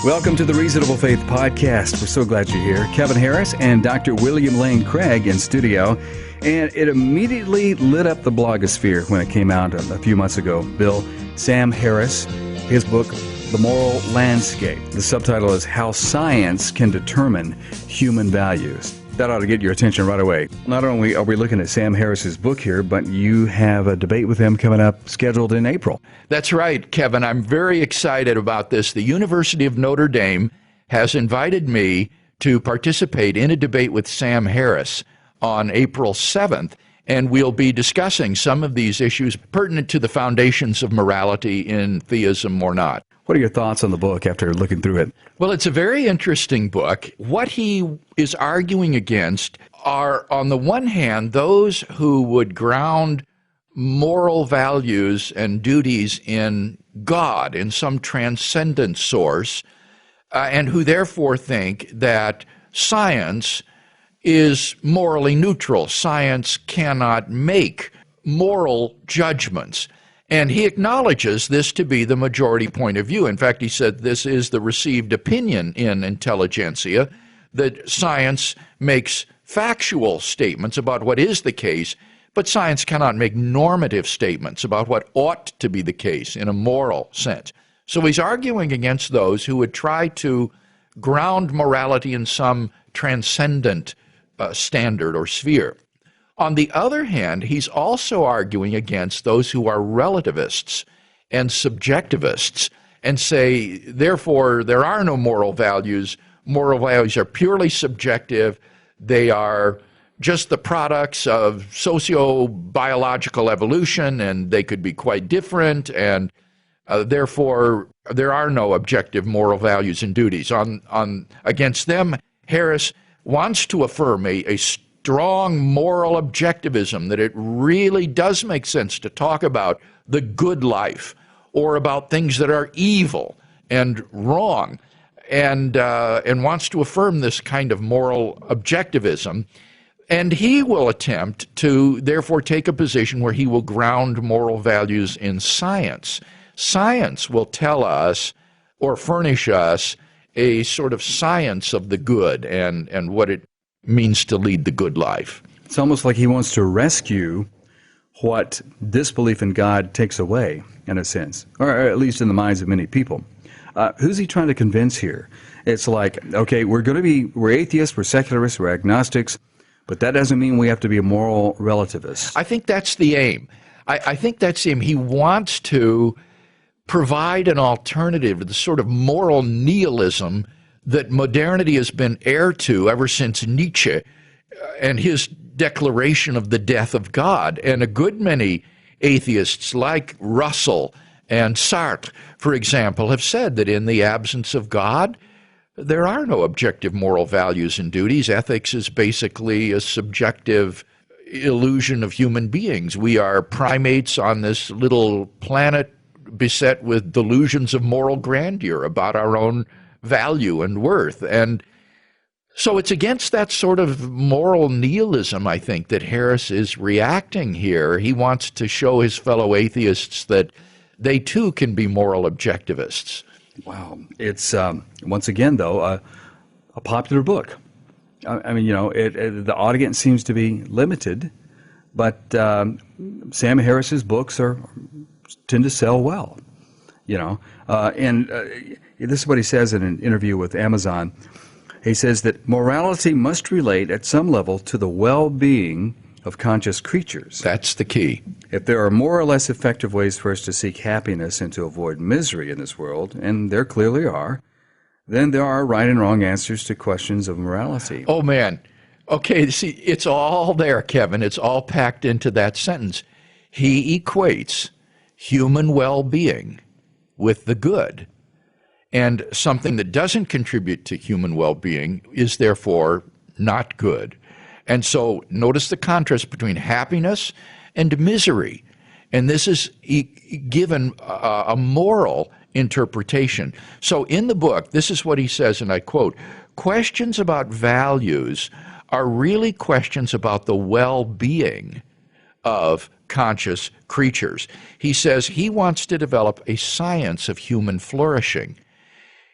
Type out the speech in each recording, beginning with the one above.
Welcome to the Reasonable Faith Podcast. We're so glad you're here. Kevin Harris and Dr. William Lane Craig in studio. And it immediately lit up the blogosphere when it came out a few months ago. Bill, Sam Harris, his book, The Moral Landscape. The subtitle is How Science Can Determine Human Values. That ought to get your attention right away. Not only are we looking at Sam Harris's book here, but you have a debate with him coming up scheduled in April. That's right, Kevin. I'm very excited about this. The University of Notre Dame has invited me to participate in a debate with Sam Harris on April 7th, and we'll be discussing some of these issues pertinent to the foundations of morality in theism or not. What are your thoughts on the book after looking through it? Well, it's a very interesting book. What he is arguing against are, on the one hand, those who would ground moral values and duties in God, in some transcendent source, and who therefore think that science is morally neutral. Science cannot make moral judgments. And he acknowledges this to be the majority point of view. In fact, he said this is the received opinion in intelligentsia, that science makes factual statements about what is the case, but science cannot make normative statements about what ought to be the case in a moral sense. So he's arguing against those who would try to ground morality in some transcendent standard or sphere. On the other hand, he's also arguing against those who are relativists and subjectivists and say, therefore, there are no moral values. Moral values are purely subjective. They are just the products of socio-biological evolution, and they could be quite different, and therefore, there are no objective moral values and duties. Against them, Harris wants to affirm a strong moral objectivism, that it really does make sense to talk about the good life or about things that are evil and wrong, and wants to affirm this kind of moral objectivism. And he will attempt to, therefore, take a position where he will ground moral values in science. Science will tell us or furnish us a sort of science of the good and what it means to lead the good life. It's almost like he wants to rescue what disbelief in God takes away, in a sense, or at least in the minds of many people. Who's he trying to convince here? It's like, okay, we're atheists, we're secularists, we're agnostics, but that doesn't mean we have to be a moral relativist. I think that's the aim. I think that's the aim. He wants to provide an alternative to the sort of moral nihilism that modernity has been heir to ever since Nietzsche and his declaration of the death of God. And a good many atheists like Russell and Sartre, for example, have said that in the absence of God, there are no objective moral values and duties. Ethics is basically a subjective illusion of human beings. We are primates on this little planet beset with delusions of moral grandeur about our own value and worth. And so it's against that sort of moral nihilism, I think, that Harris is reacting here. He wants to show his fellow atheists that they too can be moral objectivists. Wow. It's, once again, though, a popular book. I mean, the audience seems to be limited, but Sam Harris's books tend to sell well, and this is what he says in an interview with Amazon. He says that morality must relate at some level to the well-being of conscious creatures. That's the key. If there are more or less effective ways for us to seek happiness and to avoid misery in this world, and there clearly are, then there are right and wrong answers to questions of morality. Oh, man. Okay, see, it's all there, Kevin. It's all packed into that sentence. He equates human well-being with the good. And something that doesn't contribute to human well-being is therefore not good. And so notice the contrast between happiness and misery. And this is given a moral interpretation. So in the book, this is what he says, and I quote, "Questions about values are really questions about the well-being of conscious creatures." He says he wants to develop a science of human flourishing.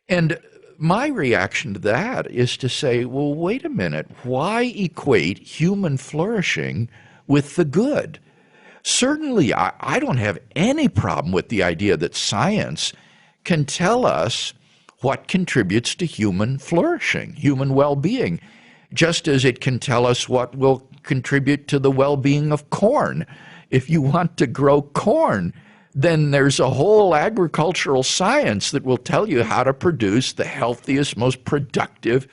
And my reaction to that is to say, well, wait a minute. Why equate human flourishing with the good? Certainly, I don't have any problem with the idea that science can tell us what contributes to human flourishing, human well-being, just as it can tell us what will contribute to the well-being of corn. If you want to grow corn, then there's a whole agricultural science that will tell you how to produce the healthiest, most productive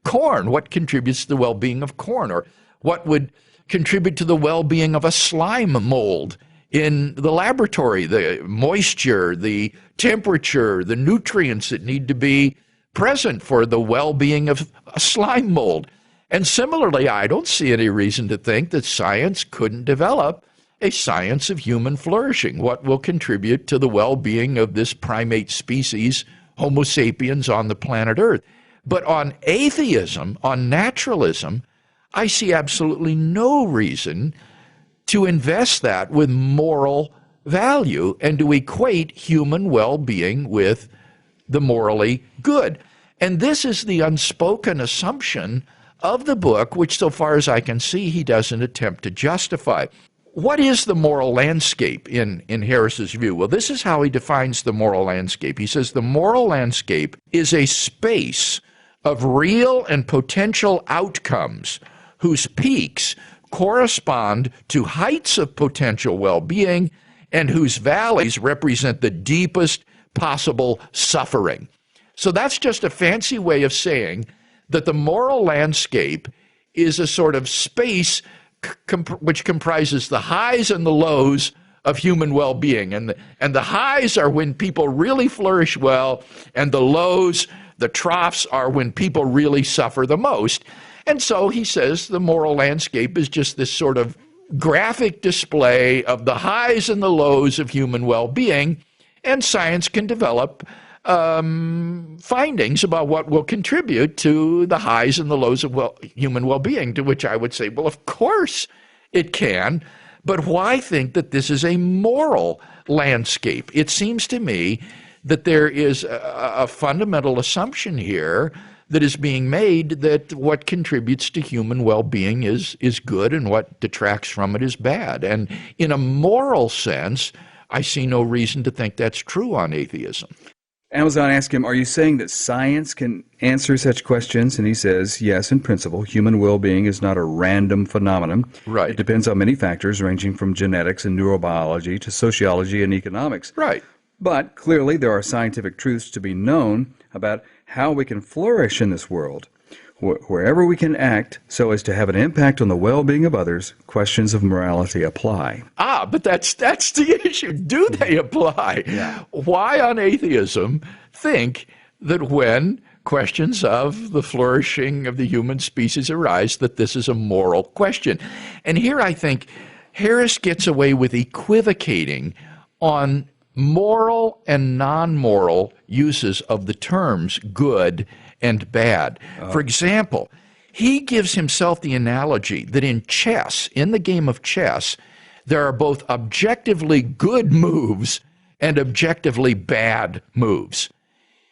corn, what contributes to the well-being of corn, or what would contribute to the well-being of a slime mold in the laboratory, the moisture, the temperature, the nutrients that need to be present for the well-being of a slime mold. And similarly, I don't see any reason to think that science couldn't develop a science of human flourishing, what will contribute to the well-being of this primate species, Homo sapiens, on the planet Earth. But on atheism, on naturalism, I see absolutely no reason to invest that with moral value and to equate human well-being with the morally good. And this is the unspoken assumption of the book, which, so far as I can see, he doesn't attempt to justify. What is the moral landscape in Harris's view? Well, this is how he defines the moral landscape. He says the moral landscape is a space of real and potential outcomes whose peaks correspond to heights of potential well-being and whose valleys represent the deepest possible suffering. So that's just a fancy way of saying that the moral landscape is a sort of space which comprises the highs and the lows of human well-being. And the highs are when people really flourish well, and the lows, the troughs, are when people really suffer the most. And so he says the moral landscape is just this sort of graphic display of the highs and the lows of human well-being, and science can develop findings about what will contribute to the highs and the lows of human well-being, to which I would say, well, of course it can, but why think that this is a moral landscape? It seems to me that there is a fundamental assumption here that is being made that what contributes to human well-being is good and what detracts from it is bad. And in a moral sense, I see no reason to think that's true on atheism. Amazon asked him, are you saying that science can answer such questions? And he says, yes, in principle, human well-being is not a random phenomenon. Right. It depends on many factors ranging from genetics and neurobiology to sociology and economics. Right. But clearly there are scientific truths to be known about how we can flourish in this world. Wherever we can act so as to have an impact on the well-being of others, questions of morality apply. But that's the issue. Do they apply? Yeah. Why on atheism think that when questions of the flourishing of the human species arise, that this is a moral question? And here I think Harris gets away with equivocating on moral and non-moral uses of the terms good and bad. For example, he gives himself the analogy that in chess, in the game of chess, there are both objectively good moves and objectively bad moves.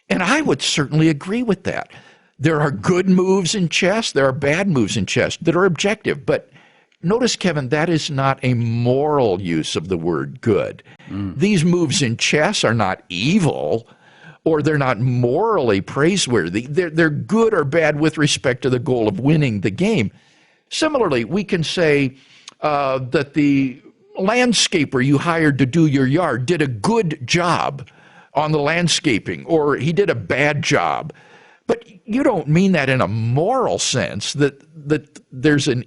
And I would certainly agree with that. There are good moves in chess, there are bad moves in chess that are objective. But notice, Kevin, that is not a moral use of the word good. These moves in chess are not evil, or they're not morally praiseworthy. They're good or bad with respect to the goal of winning the game. Similarly, we can say that the landscaper you hired to do your yard did a good job on the landscaping, or he did a bad job. But you don't mean that in a moral sense, that there's an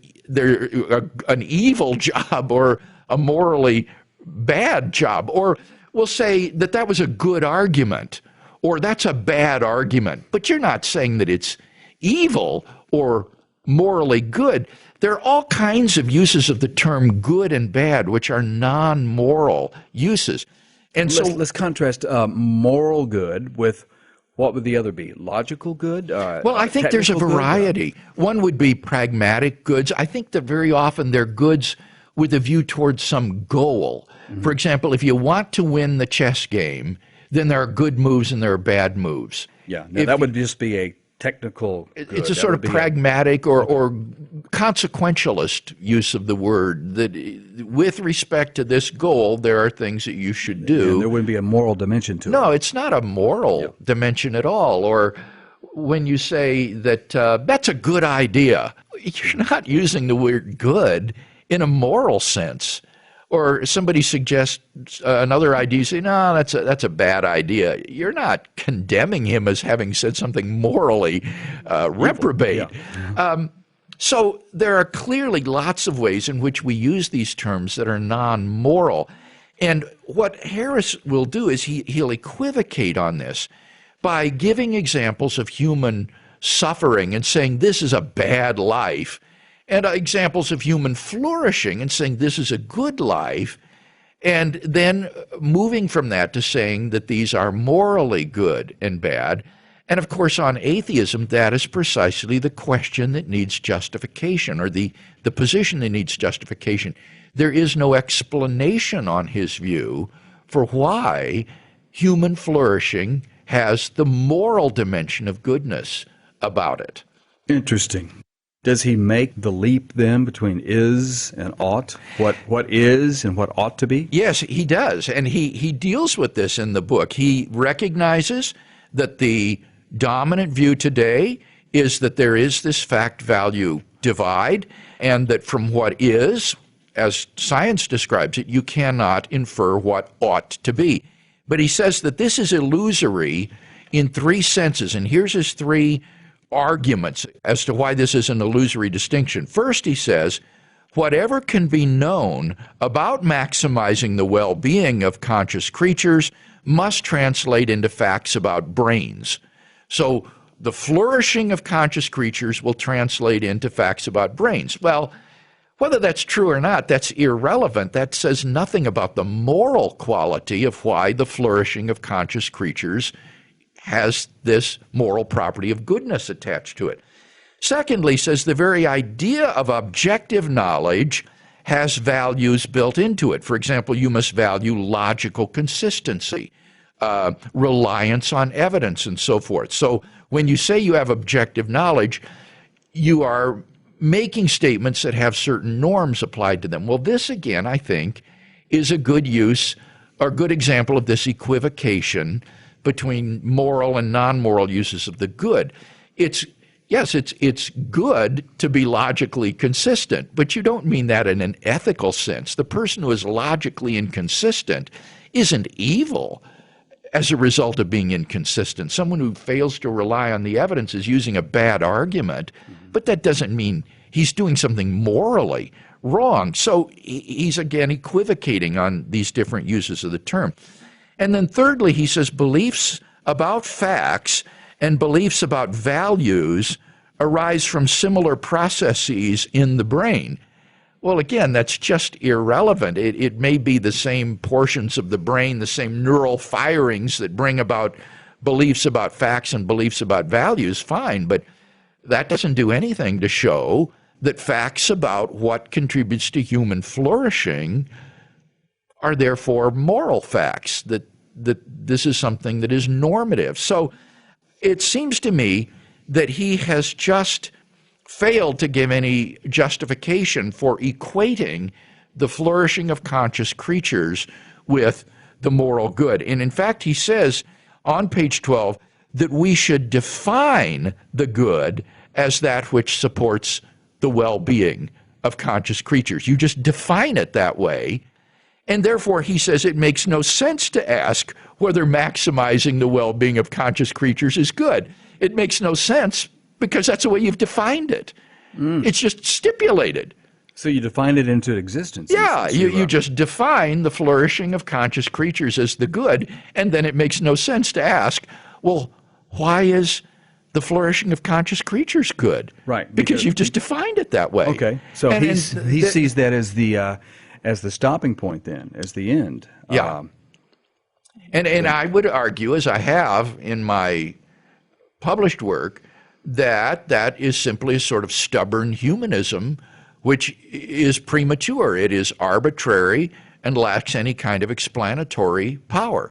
evil job or a morally bad job. Or we'll say that that was a good argument, or that's a bad argument. But you're not saying that it's evil or morally good. There are all kinds of uses of the term good and bad, which are non-moral uses. And so let's contrast moral good with, what would the other be? Logical good? Well, I think there's a technical good? variety. One would be pragmatic goods. I think that very often they're goods with a view towards some goal. Mm-hmm. For example, if you want to win the chess game, then there are good moves and there are bad moves. Yeah, no, that would just be a technical good. It's a sort of pragmatic or consequentialist use of the word, that with respect to this goal, there are things that you should do. And there wouldn't be a moral dimension to it. No, it's not a moral dimension at all. Or when you say that that's a good idea, you're not using the word good in a moral sense. Or somebody suggests another idea, you say, no, that's a bad idea. You're not condemning him as having said something morally reprobate. Yeah. So there are clearly lots of ways in which we use these terms that are non-moral. And what Harris will do is he'll equivocate on this by giving examples of human suffering and saying this is a bad life, and examples of human flourishing and saying this is a good life, and then moving from that to saying that these are morally good and bad. And of course, on atheism, that is precisely the question that needs justification, or the position that needs justification. There is no explanation on his view for why human flourishing has the moral dimension of goodness about it. Interesting. Does he make the leap then between is and ought? What is and what ought to be? Yes, he does. And he deals with this in the book. He recognizes that the dominant view today is that there is this fact-value divide, and that from what is, as science describes it, you cannot infer what ought to be. But he says that this is illusory in three senses, and here's his three arguments as to why this is an illusory distinction. First, he says, whatever can be known about maximizing the well-being of conscious creatures must translate into facts about brains. So the flourishing of conscious creatures will translate into facts about brains. Well, whether that's true or not, that's irrelevant. That says nothing about the moral quality of why the flourishing of conscious creatures has this moral property of goodness attached to it. Secondly, says the very idea of objective knowledge has values built into it. For example, you must value logical consistency, reliance on evidence, and so forth. So when you say you have objective knowledge, you are making statements that have certain norms applied to them. Well, this, again, I think, is a good use or good example of this equivocation between moral and non-moral uses of the good. It's good to be logically consistent, but you don't mean that in an ethical sense. The person who is logically inconsistent isn't evil as a result of being inconsistent. Someone who fails to rely on the evidence is using a bad argument, but that doesn't mean he's doing something morally wrong. So he's again equivocating on these different uses of the term. And then thirdly, he says beliefs about facts and beliefs about values arise from similar processes in the brain. Well, again, that's just irrelevant. It may be the same portions of the brain, the same neural firings that bring about beliefs about facts and beliefs about values, fine, but that doesn't do anything to show that facts about what contributes to human flourishing are therefore moral facts, that this is something that is normative. So it seems to me that he has just failed to give any justification for equating the flourishing of conscious creatures with the moral good. And in fact, he says on page 12 that we should define the good as that which supports the well-being of conscious creatures. You just define it that way. And therefore, he says it makes no sense to ask whether maximizing the well-being of conscious creatures is good. It makes no sense because that's the way you've defined it. It's just stipulated. So you define it into existence. Yeah, you just define the flourishing of conscious creatures as the good, and then it makes no sense to ask, well, why is the flourishing of conscious creatures good? Right. Because you've just defined it that way. Okay. So he sees that as the stopping point then, as the end. Yeah. And I would argue, as I have in my published work, that is simply a sort of stubborn humanism, which is premature. It is arbitrary and lacks any kind of explanatory power.